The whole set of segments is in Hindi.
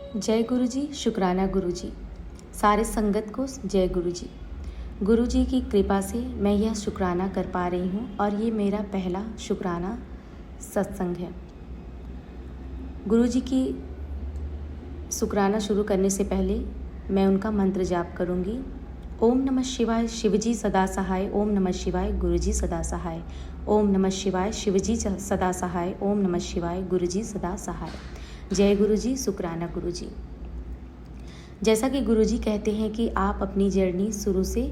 जय गुरु जी, शुक्राना गुरु जी। सारे संगत को जय गुरु जी। गुरु जी की कृपा से मैं यह शुक्राना कर पा रही हूँ और ये मेरा पहला शुक्राना सत्संग है। गुरु जी की शुक्राना शुरू करने से पहले मैं उनका मंत्र जाप करूँगी। ओम नमः शिवाय, शिवजी सदा सहाय। ओम नमः शिवाय, गुरु जी सदा सहाय। ओम नमः शिवाय, शिवजी सदा सहाय। ओम नमः शिवाय, गुरु जी सदा सहाय। जय गुरु जी, शुक्राना गुरु जी। जैसा कि गुरु जी कहते हैं कि आप अपनी जर्नी शुरू से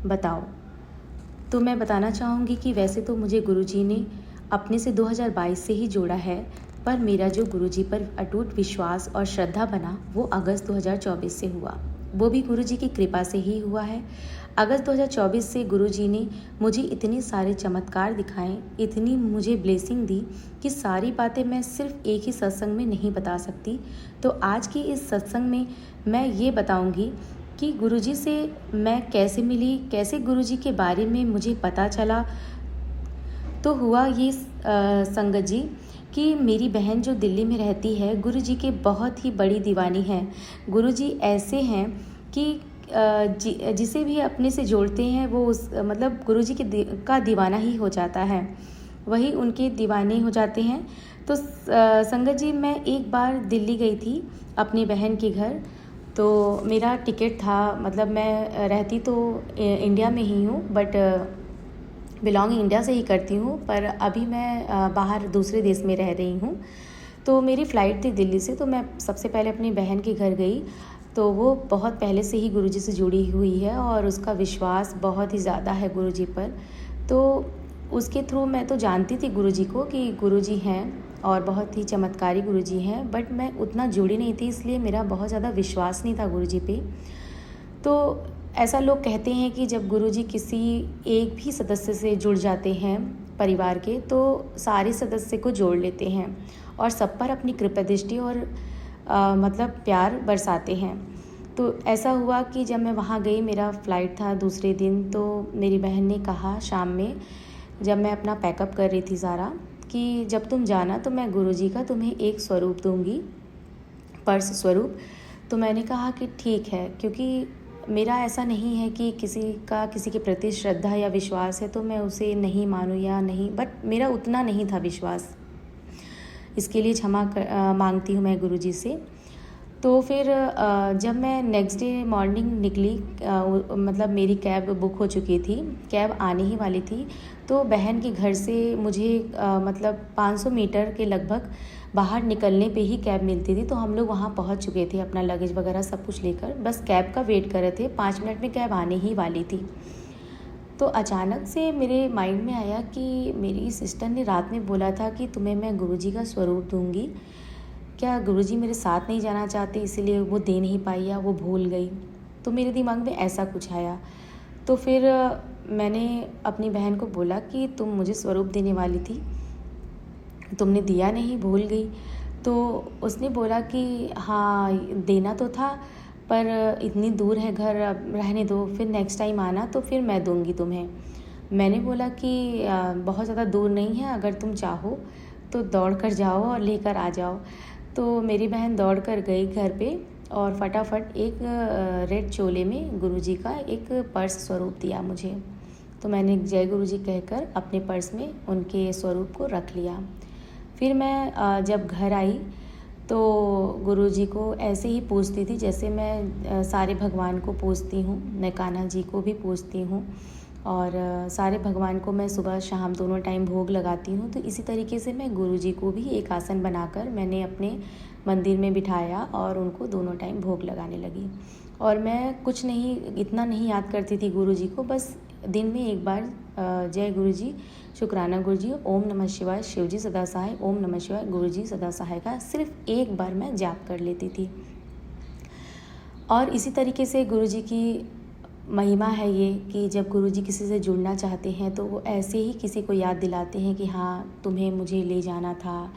बताओ, तो मैं बताना चाहूँगी कि वैसे तो मुझे गुरु जी ने अपने से 2022 से ही जोड़ा है, पर मेरा जो गुरु जी पर अटूट विश्वास और श्रद्धा बना वो अगस्त 2024 से हुआ। वो भी गुरु जी की कृपा से ही हुआ है। अगस्त 2024 से गुरु जी ने मुझे इतने सारे चमत्कार दिखाए, इतनी मुझे ब्लेसिंग दी कि सारी बातें मैं सिर्फ एक ही सत्संग में नहीं बता सकती। तो आज की इस सत्संग में मैं ये बताऊंगी कि गुरुजी से मैं कैसे मिली, कैसे गुरुजी के बारे में मुझे पता चला। तो हुआ ये संगत जी कि मेरी बहन जो दिल्ली में रहती है, गुरुजी के बहुत ही बड़ी दीवानी है। गुरुजी ऐसे हैं कि जिसे भी अपने से जोड़ते हैं वो मतलब गुरुजी का दीवाना ही हो जाता है, वही उनके दीवाने हो जाते हैं। तो संगत जी, मैं एक बार दिल्ली गई थी अपनी बहन के घर। तो मेरा टिकट था, मतलब मैं रहती तो इंडिया में ही हूँ, बट बिलोंग इंडिया से ही करती हूँ, पर अभी मैं बाहर दूसरे देश में रह रही हूँ। तो मेरी फ़्लाइट थी दिल्ली से, तो मैं सबसे पहले अपनी बहन के घर गई। तो वो बहुत पहले से ही गुरुजी से जुड़ी हुई है और उसका विश्वास बहुत ही ज़्यादा है गुरुजी पर। तो उसके थ्रू मैं तो जानती थी गुरुजी को कि गुरुजी हैं और बहुत ही चमत्कारी गुरुजी हैं, बट मैं उतना जुड़ी नहीं थी, इसलिए मेरा बहुत ज़्यादा विश्वास नहीं था गुरुजी पे। तो ऐसा लोग कहते हैं कि जब गुरुजी किसी एक भी सदस्य से जुड़ जाते हैं परिवार के, तो सारे सदस्य को जोड़ लेते हैं और सब पर अपनी कृपा दृष्टि और मतलब प्यार बरसाते हैं। तो ऐसा हुआ कि जब मैं वहाँ गई, मेरा फ़्लाइट था दूसरे दिन, तो मेरी बहन ने कहा शाम में, जब मैं अपना पैकअप कर रही थी सारा, कि जब तुम जाना तो मैं गुरुजी का तुम्हें एक स्वरूप दूंगी, पर्स स्वरूप। तो मैंने कहा कि ठीक है, क्योंकि मेरा ऐसा नहीं है कि किसी के प्रति श्रद्धा या विश्वास है तो मैं उसे नहीं मानूं या नहीं, बट मेरा उतना नहीं था विश्वास। इसके लिए क्षमा मांगती हूँ मैं गुरुजी से। तो फिर जब मैं नेक्स्ट डे मॉर्निंग निकली, मतलब मेरी कैब बुक हो चुकी थी, कैब आने ही वाली थी। तो बहन के घर से मुझे मतलब 500 मीटर के लगभग बाहर निकलने पे ही कैब मिलती थी। तो हम लोग वहाँ पहुँच चुके थे अपना लगेज वगैरह सब कुछ लेकर, बस कैब का वेट कर रहे थे। 5 मिनट में कैब आने ही वाली थी। तो अचानक से मेरे माइंड में आया कि मेरी सिस्टर ने रात में बोला था कि तुम्हें मैं गुरुजी का स्वरूप दूंगी, क्या गुरुजी मेरे साथ नहीं जाना चाहते इसीलिए वो दे नहीं पाई या वो भूल गई। तो मेरे दिमाग में ऐसा कुछ आया। तो फिर मैंने अपनी बहन को बोला कि तुम मुझे स्वरूप देने वाली थी, तुमने दिया नहीं, भूल गई। तो उसने बोला कि हाँ देना तो था, पर इतनी दूर है घर, अब रहने दो, फिर नेक्स्ट टाइम आना तो फिर मैं दूंगी तुम्हें। मैंने बोला कि बहुत ज़्यादा दूर नहीं है, अगर तुम चाहो तो दौड़ कर जाओ और लेकर आ जाओ। तो मेरी बहन दौड़ कर गई घर पे और फटाफट एक रेड चोले में गुरुजी का एक पर्स स्वरूप दिया मुझे। तो मैंने जय गुरुजी कहकर अपने पर्स में उनके स्वरूप को रख लिया। फिर मैं जब घर आई तो गुरुजी को ऐसे ही पूजती थी जैसे मैं सारे भगवान को पूजती हूँ। मैं कान्हा जी को भी पूजती हूँ और सारे भगवान को मैं सुबह शाम दोनों टाइम भोग लगाती हूँ। तो इसी तरीके से मैं गुरुजी को भी एक आसन बनाकर मैंने अपने मंदिर में बिठाया और उनको दोनों टाइम भोग लगाने लगी। और मैं कुछ नहीं, इतना नहीं याद करती थी गुरुजी को, बस दिन में एक बार जय गुरुजी, शुक्राना गुरुजी, ओम नमः शिवाय, शिवजी सदा सहाय, ओम नमः शिवाय, गुरुजी सदा सहाय का सिर्फ एक बार मैं जाप कर लेती थी। और इसी तरीके से गुरुजी की महिमा है ये कि जब गुरुजी किसी से जुड़ना चाहते हैं तो वो ऐसे ही किसी को याद दिलाते हैं कि हाँ तुम्हें मुझे ले जाना था,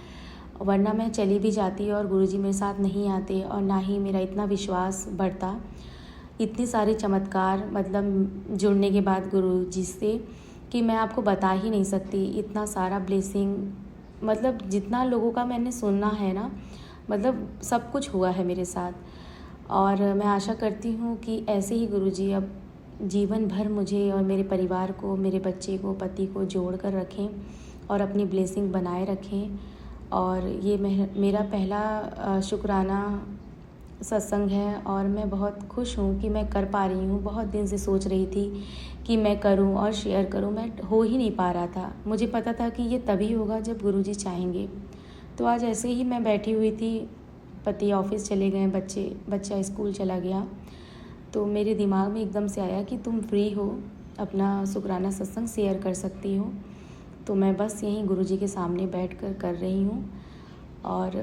वरना मैं चली भी जाती और गुरुजी मेरे साथ नहीं आते और ना ही मेरा इतना विश्वास बढ़ता। इतने सारे चमत्कार मतलब जुड़ने के बाद गुरुजी से कि मैं आपको बता ही नहीं सकती। इतना सारा ब्लेसिंग, मतलब जितना लोगों का मैंने सुना है ना, मतलब सब कुछ हुआ है मेरे साथ। और मैं आशा करती हूँ कि ऐसे ही गुरुजी अब जीवन भर मुझे और मेरे परिवार को, मेरे बच्चे को, पति को जोड़ कर रखें और अपनी ब्लेसिंग बनाए रखें। और ये मेरा पहला शुक्राना सत्संग है और मैं बहुत खुश हूँ कि मैं कर पा रही हूँ। बहुत दिन से सोच रही थी कि मैं करूँ और शेयर करूँ, मैं हो ही नहीं पा रहा था। मुझे पता था कि ये तभी होगा जब गुरुजी चाहेंगे। तो आज ऐसे ही मैं बैठी हुई थी, पति ऑफिस चले गए, बच्चा स्कूल चला गया, तो मेरे दिमाग में एकदम से आया कि तुम फ्री हो, अपना शुक्राना सत्संग शेयर कर सकती हो। तो मैं बस यहीं गुरुजी के सामने बैठकर कर रही हूँ। और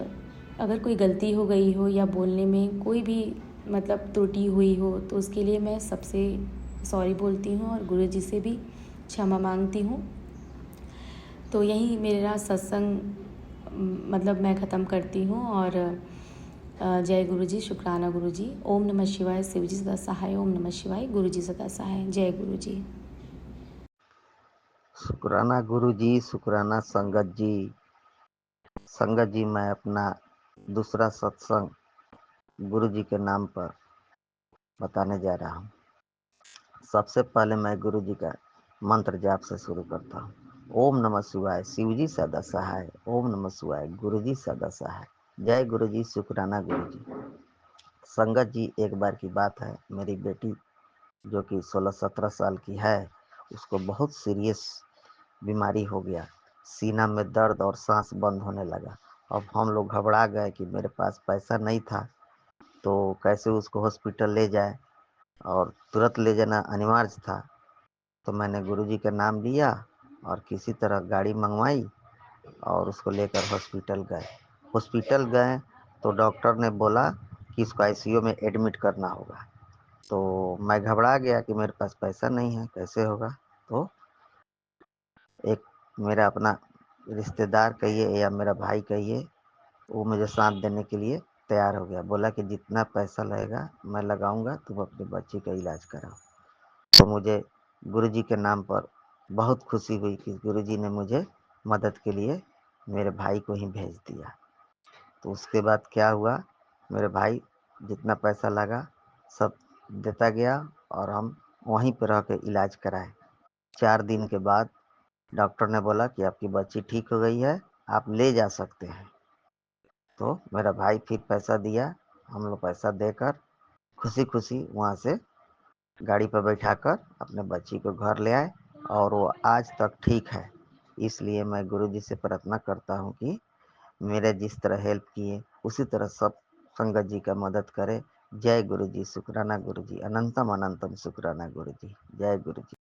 अगर कोई गलती हो गई हो या बोलने में कोई भी मतलब त्रुटि हुई हो तो उसके लिए मैं सबसे सॉरी बोलती हूँ और गुरुजी से भी क्षमा मांगती हूँ। तो यही मेरा सत्संग मतलब मैं ख़त्म करती हूँ। और जय गुरुजी, शुक्राना गुरुजी। ओम नमः शिवाय। शिवजी सदा सहाय। ओम नमः शिवाय। गुरुजी सदा सहाय। जय गुरुजी। शुक्राना गुरु जी, शुक्राना संगत जी। संगत जी, मैं अपना दूसरा सत्संग गुरु जी के नाम पर बताने जा रहा हूँ। सबसे पहले मैं गुरु जी का मंत्र जाप से शुरू करता हूँ। ओम नमः शिवाय, शिव जी सदा सहाय। ओम नमः शिवाय, गुरु जी सदा सहाय। जय गुरु जी, शुक्राना गुरु जी। संगत जी, एक बार की बात है, मेरी बेटी जो कि 16-17 साल की है, उसको बहुत सीरियस बीमारी हो गया। सीना में दर्द और सांस बंद होने लगा। अब हम लोग घबरा गए कि मेरे पास पैसा नहीं था तो कैसे उसको हॉस्पिटल ले जाए, और तुरंत ले जाना अनिवार्य था। तो मैंने गुरुजी का नाम लिया और किसी तरह गाड़ी मंगवाई और उसको लेकर हॉस्पिटल गए तो डॉक्टर ने बोला कि इसको आईसीयू में एडमिट करना होगा। तो मैं घबरा गया कि मेरे पास पैसा नहीं है, कैसे होगा। तो एक मेरा अपना रिश्तेदार कहिए या मेरा भाई कहिए, वो मुझे साथ देने के लिए तैयार हो गया। बोला कि जितना पैसा लगेगा मैं लगाऊंगा, तुम अपने बच्चे का इलाज कराओ। तो मुझे गुरुजी के नाम पर बहुत खुशी हुई कि गुरुजी ने मुझे मदद के लिए मेरे भाई को ही भेज दिया। तो उसके बाद क्या हुआ, मेरे भाई जितना पैसा लगा सब देता गया और हम वहीं पर रह के इलाज कराए। 4 दिन के बाद डॉक्टर ने बोला कि आपकी बच्ची ठीक हो गई है, आप ले जा सकते हैं। तो मेरा भाई फिर पैसा दिया। हम लोग पैसा देकर खुशी खुशी वहाँ से गाड़ी पर बैठाकर अपने बच्ची को घर ले आए और वो आज तक ठीक है। इसलिए मैं गुरुजी से प्रार्थना करता हूँ कि मेरे जिस तरह हेल्प किए उसी तरह सब संगत जी का मदद करे। जय गुरु जी, शुक्राना गुरु जी, अनंतम अनंतम शुक्राना गुरु जी। जय गुरु जी।